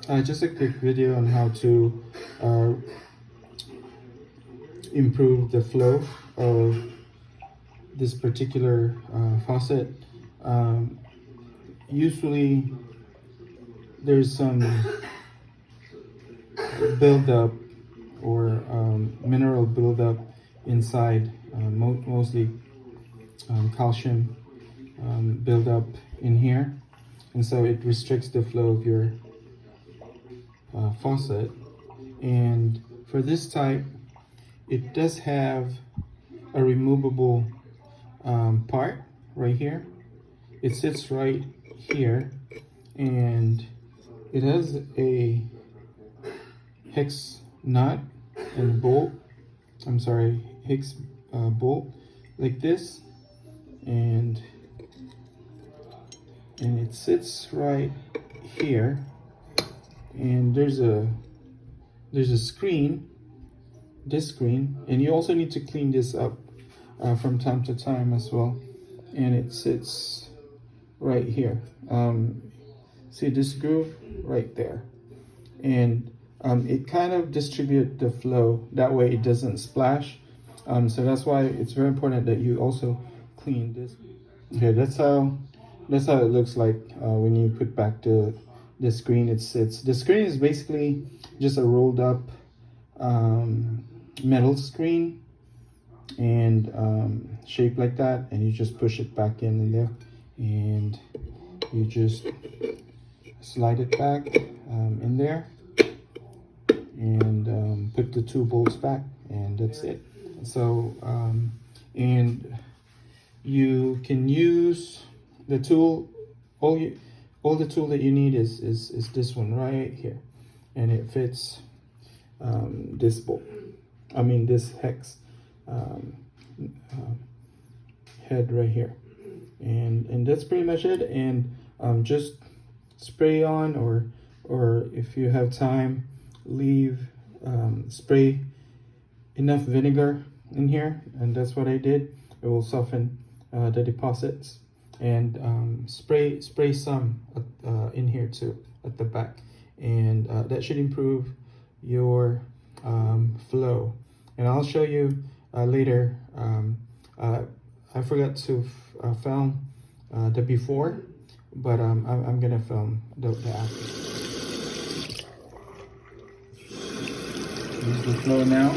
Just a quick video on how to improve the flow of this particular faucet. Usually there's some buildup or mineral buildup inside, mostly calcium buildup in here, and so it restricts the flow of your faucet. And for this type, it does have a removable part right here. It sits right here, and it has a hex nut and bolt. Hex bolt like this, and it sits right here. And there's a screen, this screen, and you also need to clean this up from time to time as well. And it sits right here. See this groove right there, and it kind of distributes the flow that way it doesn't splash. So that's why it's very important that you also clean this. Okay, that's how it looks like when you put back the screen. The screen is basically just a rolled up metal screen, and shaped like that, and you just push it back in there, and you just slide it back in there, and put the two bolts back, and that's it. So and you can use the tool. All the tool that you need is this one right here, and it fits this bolt. This hex head right here, and that's pretty much it. And just spray on, or if you have time, leave spray enough vinegar in here, and that's what I did. It will soften the deposits, and spray some in here too at the back, and that should improve your flow. And I'll show you later. I forgot to film the before, but I'm gonna film the after. Use the flow now.